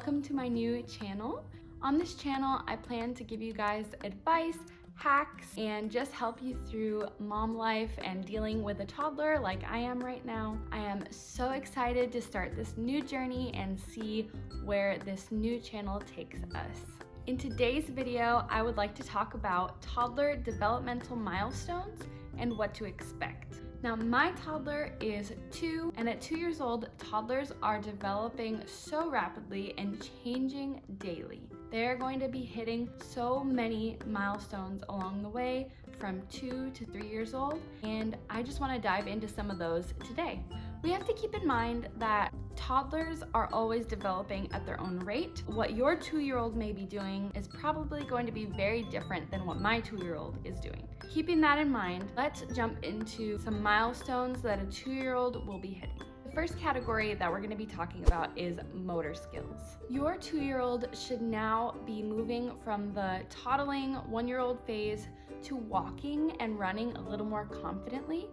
welcome to my new channel. On this channel, I plan to give you guys advice, hacks, and just help you through mom life and dealing with a toddler like I am right now. I am so excited to start this new journey and see where this new channel takes us. In today's video, I would like to talk about toddler developmental milestones and what to expect. Now, my toddler is 2, and at 2 years old, toddlers are developing so rapidly and changing daily. They're going to be hitting so many milestones along the way from 2 to 3 years old, and I just want to dive into some of those today. We have to keep in mind that toddlers are always developing at their own rate. What your 2-year-old may be doing is probably going to be very different than what my 2-year-old is doing. Keeping that in mind, let's jump into some milestones that a 2-year-old will be hitting. The first category that we're going to be talking about is motor skills. Your 2-year-old should now be moving from the toddling 1-year-old phase to walking and running a little more confidently.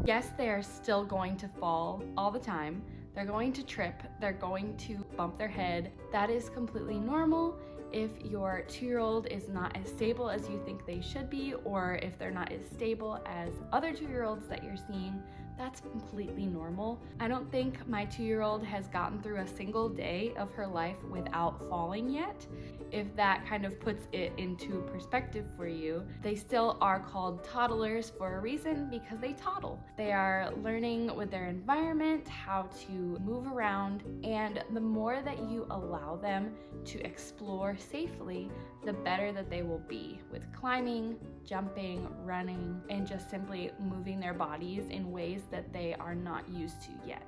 Yes, they are still going to fall all the time. They're going to trip, they're going to bump their head. That is completely normal. If your 2-year-old is not as stable as you think they should be, or if they're not as stable as other 2-year-olds that you're seeing, that's completely normal. I don't think my 2-year-old has gotten through a single day of her life without falling yet. If that kind of puts it into perspective for you, they still are called toddlers for a reason because they toddle. They are learning with their environment how to move around, and the more that you allow them to explore safely, the better that they will be with climbing, jumping, running, and just simply moving their bodies in ways that they are not used to yet.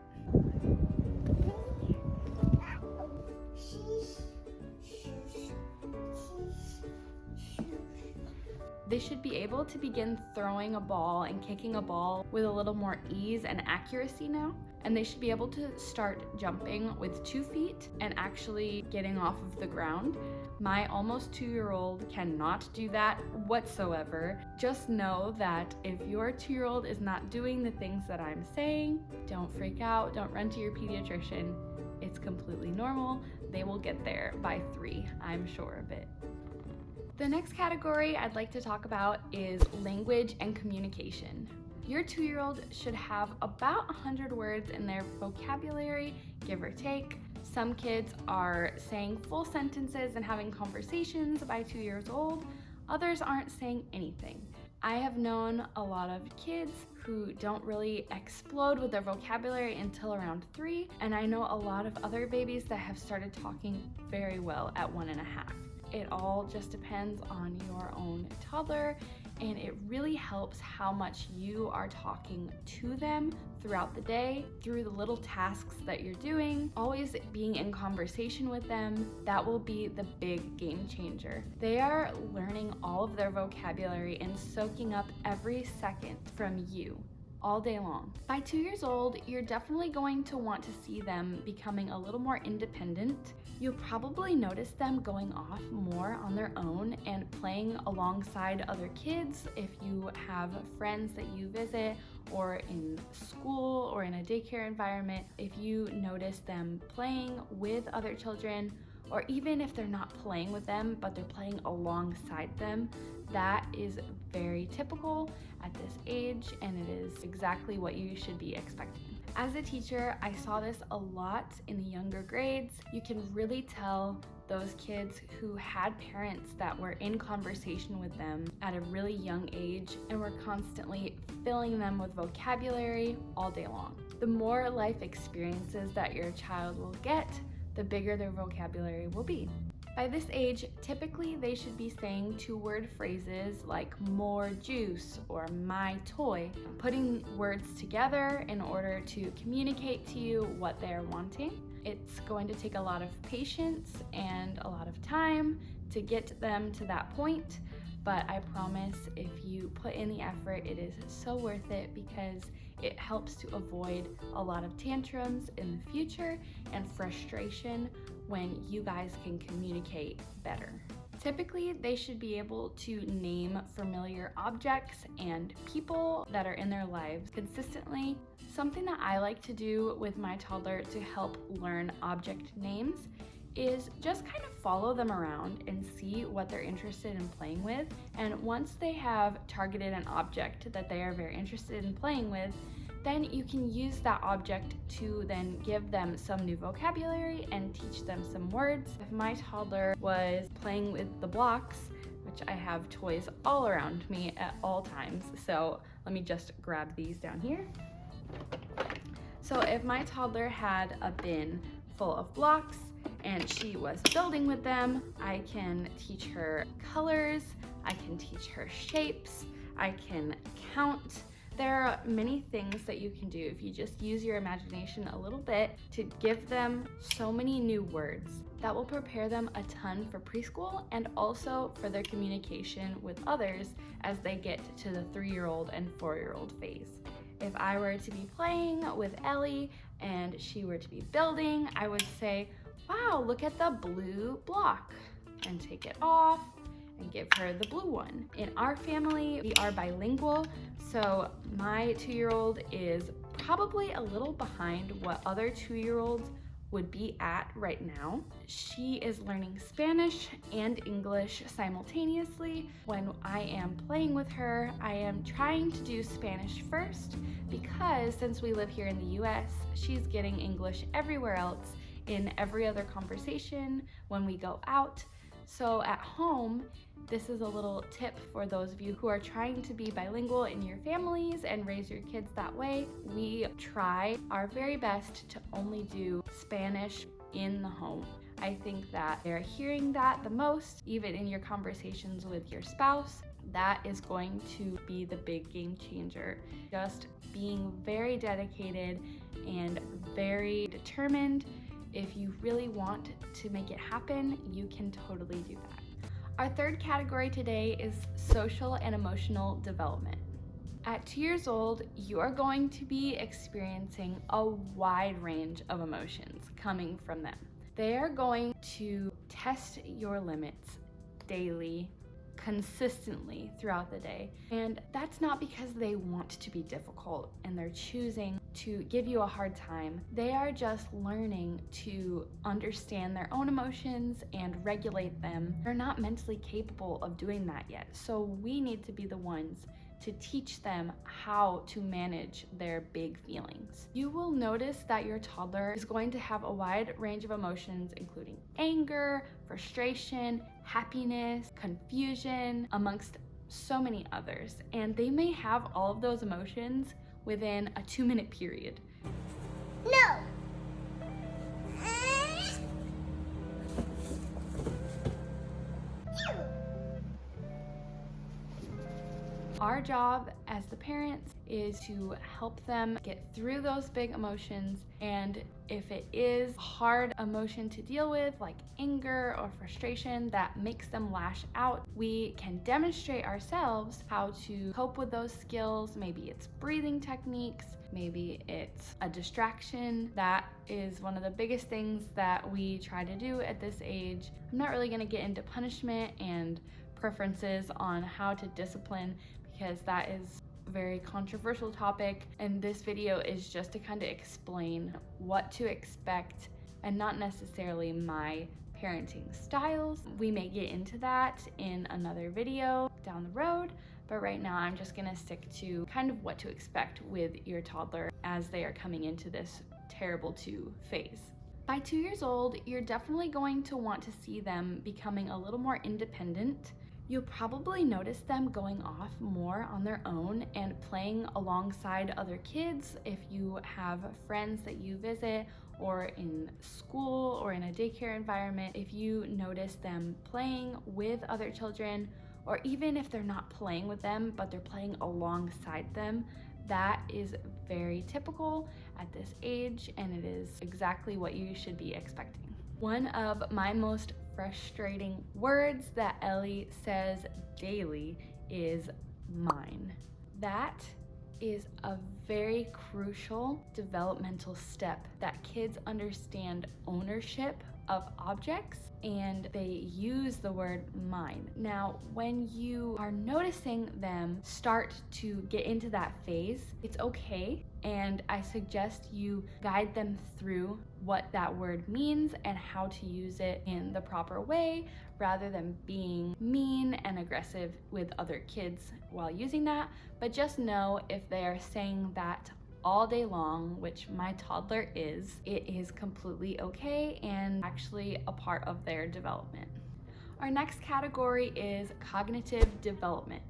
They should be able to begin throwing a ball and kicking a ball with a little more ease and accuracy now. And they should be able to start jumping with 2 feet and actually getting off of the ground. My almost 2-year-old cannot do that whatsoever. Just know that if your 2-year-old is not doing the things that I'm saying, don't freak out, don't run to your pediatrician. It's completely normal. They will get there by 3, I'm sure of it. The next category I'd like to talk about is language and communication. Your 2-year-old should have about 100 words in their vocabulary, give or take. Some kids are saying full sentences and having conversations by 2 years old. Others aren't saying anything. I have known a lot of kids who don't really explode with their vocabulary until around 3, and I know a lot of other babies that have started talking very well at 1.5. It all just depends on your own toddler, and it really helps how much you are talking to them throughout the day, through the little tasks that you're doing, always being in conversation with them. That will be the big game changer. They are learning all of their vocabulary and soaking up every second from you all day long. By 2 years old, you're definitely going to want to see them becoming a little more independent. You'll probably notice them going off more on their own and playing alongside other kids if you have friends that you visit, or in school or in a daycare environment. If you notice them playing with other children, or even if they're not playing with them but they're playing alongside them, that is very typical at this age, and it is exactly what you should be expecting. As a teacher, I saw this a lot in the younger grades. You can really tell those kids who had parents that were in conversation with them at a really young age and were constantly filling them with vocabulary all day long. The more life experiences that your child will get, the bigger their vocabulary will be. By this age, typically they should be saying 2-word phrases like more juice or my toy, putting words together in order to communicate to you what they're wanting. It's going to take a lot of patience and a lot of time to get them to that point, but I promise if you put in the effort, it is so worth it because it helps to avoid a lot of tantrums in the future and frustration when you guys can communicate better. Typically, they should be able to name familiar objects and people that are in their lives consistently. Something that I like to do with my toddler to help learn object names is just kind of follow them around and see what they're interested in playing with. And once they have targeted an object that they are very interested in playing with, then you can use that object to then give them some new vocabulary and teach them some words. If my toddler was playing with the blocks, which I have toys all around me at all times, so let me just grab these down here. So if my toddler had a bin full of blocks and she was building with them, I can teach her colors, I can teach her shapes, I can count. There are many things that you can do if you just use your imagination a little bit to give them so many new words that will prepare them a ton for preschool and also for their communication with others as they get to the 3-year-old and 4-year-old phase. If I were to be playing with Ellie and she were to be building, I would say, wow, look at the blue block, and take it off and give her the blue one. In our family, we are bilingual, so my 2-year-old is probably a little behind what other 2-year-olds would be at right now. She is learning Spanish and English simultaneously. When I am playing with her, I am trying to do Spanish first because since we live here in the US, she's getting English everywhere else in every other conversation when we go out. So at home, this is a little tip for those of you who are trying to be bilingual in your families and raise your kids that way. We try our very best to only do Spanish in the home. I think that they're hearing that the most, even in your conversations with your spouse. That is going to be the big game changer. Just being very dedicated and very determined. If you really want to make it happen, you can totally do that. Our third category today is social and emotional development. At 2 years old, you are going to be experiencing a wide range of emotions coming from them. They are going to test your limits daily, consistently throughout the day. And that's not because they want to be difficult and they're choosing to give you a hard time. They are just learning to understand their own emotions and regulate them. They're not mentally capable of doing that yet. So we need to be the ones to teach them how to manage their big feelings. You will notice that your toddler is going to have a wide range of emotions, including anger, frustration, happiness, confusion, amongst so many others. And they may have all of those emotions within a 2-minute period. No! Our job as the parents is to help them get through those big emotions, and if it is a hard emotion to deal with, like anger or frustration that makes them lash out, we can demonstrate ourselves how to cope with those skills. Maybe it's breathing techniques, maybe it's a distraction. That is one of the biggest things that we try to do at this age. I'm not really going to get into punishment and preferences on how to discipline because that is a very controversial topic, and this video is just to kind of explain what to expect and not necessarily my parenting styles. We may get into that in another video down the road, but right now I'm just gonna stick to kind of what to expect with your toddler as they are coming into this terrible 2 phase. By 2 years old, you're definitely going to want to see them becoming a little more independent. You'll probably notice them going off more on their own and playing alongside other kids if you have friends that you visit, or in school or in a daycare environment. If you notice them playing with other children, or even if they're not playing with them but they're playing alongside them, that is very typical at this age, and it is exactly what you should be expecting. One of my most frustrating words that Ellie says daily is mine. That is a very crucial developmental step, that kids understand ownership of objects and they use the word mine. Now, when you are noticing them start to get into that phase, it's okay. And I suggest you guide them through what that word means and how to use it in the proper way rather than being mean and aggressive with other kids while using that. But just know if they are saying that all day long, which my toddler is, it is completely okay and actually a part of their development. Our next category is cognitive development.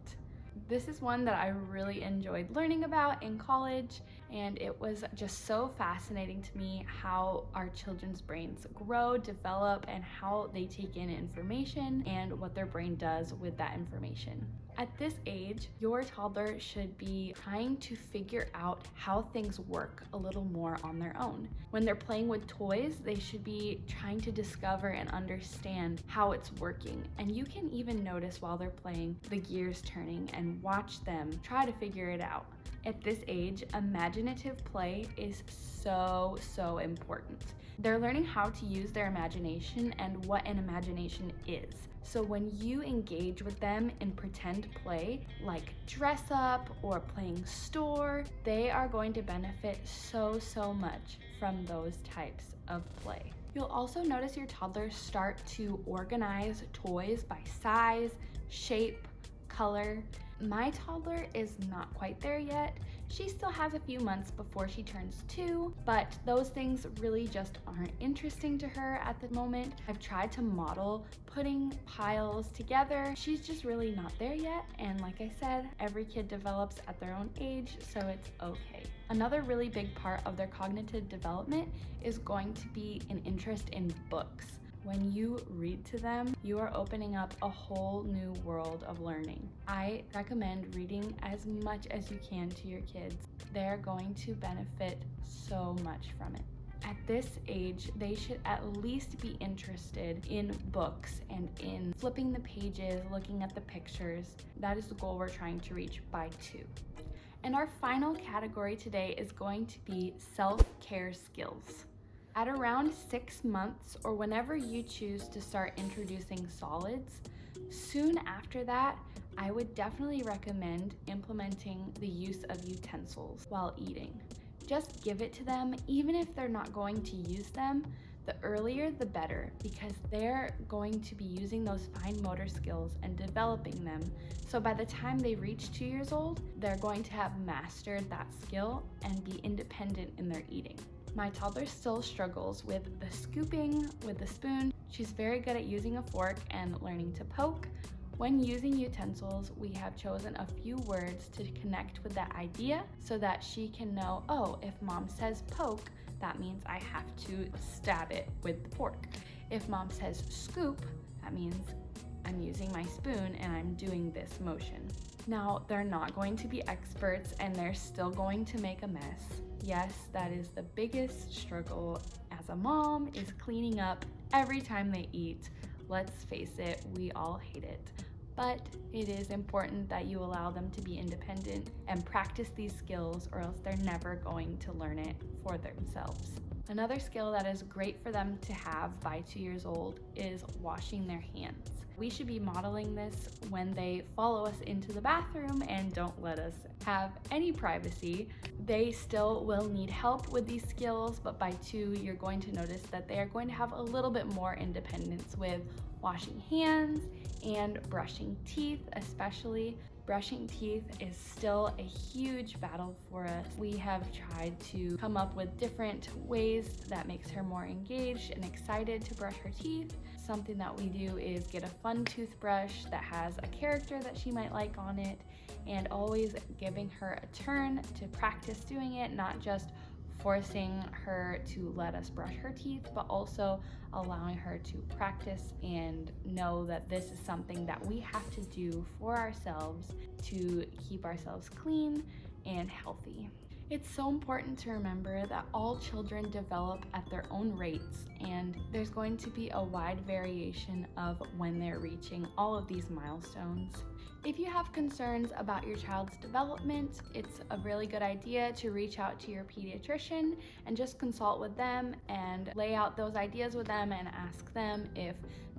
This is one that I really enjoyed learning about in college, and it was just so fascinating to me how our children's brains grow, develop, and how they take in information and what their brain does with that information. At this age, your toddler should be trying to figure out how things work a little more on their own. When they're playing with toys, they should be trying to discover and understand how it's working. And you can even notice while they're playing the gears turning and watch them try to figure it out. At this age, imaginative play is so important. They're learning how to use their imagination and what an imagination is. So when you engage with them in pretend play, like dress up or playing store, they are going to benefit so much from those types of play. You'll also notice your toddler start to organize toys by size, shape, color. My toddler is not quite there yet. She still has a few months before she turns 2, but those things really just aren't interesting to her at the moment. I've tried to model putting piles together. She's just really not there yet, and like I said, every kid develops at their own age, so it's okay. Another really big part of their cognitive development is going to be an interest in books. When you read to them, you are opening up a whole new world of learning. I recommend reading as much as you can to your kids. They're going to benefit so much from it. At this age, they should at least be interested in books and in flipping the pages, looking at the pictures. That is the goal we're trying to reach by 2. And our final category today is going to be self-care skills. At around 6 months, or whenever you choose to start introducing solids, soon after that, I would definitely recommend implementing the use of utensils while eating. Just give it to them, even if they're not going to use them. The earlier the better, because they're going to be using those fine motor skills and developing them. So by the time they reach 2 years old, they're going to have mastered that skill and be independent in their eating. My toddler still struggles with the scooping with the spoon. She's very good at using a fork and learning to poke. When using utensils, we have chosen a few words to connect with that idea so that she can know, oh, if mom says poke, that means I have to stab it with the fork. If mom says scoop, that means I'm using my spoon and I'm doing this motion. Now, they're not going to be experts and they're still going to make a mess. Yes, that is the biggest struggle as a mom, is cleaning up every time they eat. Let's face it, we all hate it. But it is important that you allow them to be independent and practice these skills, or else they're never going to learn it for themselves. Another skill that is great for them to have by 2 years old is washing their hands. We should be modeling this when they follow us into the bathroom and don't let us have any privacy. They still will need help with these skills, but by 2, you're going to notice that they are going to have a little bit more independence with washing hands and brushing teeth, especially. Brushing teeth is still a huge battle for us. We have tried to come up with different ways that makes her more engaged and excited to brush her teeth. Something that we do is get a fun toothbrush that has a character that she might like on it, and always giving her a turn to practice doing it, not just forcing her to let us brush her teeth, but also allowing her to practice and know that this is something that we have to do for ourselves to keep ourselves clean and healthy. It's so important to remember that all children develop at their own rates, and there's going to be a wide variation of when they're reaching all of these milestones. If you have concerns about your child's development, it's a really good idea to reach out to your pediatrician and just consult with them and lay out those ideas with them and ask them if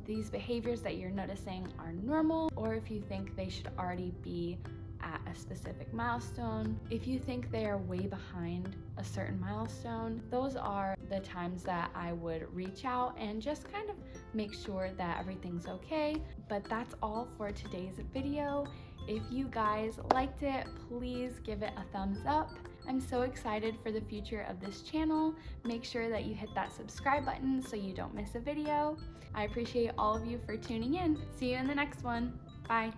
these behaviors that you're noticing are normal or if you think they should already be at a specific milestone. If you think they are way behind a certain milestone, those are the times that I would reach out and just kind of make sure that everything's okay. But that's all for today's video. If you guys liked it, please give it a thumbs up. I'm so excited for the future of this channel. Make sure that you hit that subscribe button so you don't miss a video. I appreciate all of you for tuning in. See you in the next one. Bye.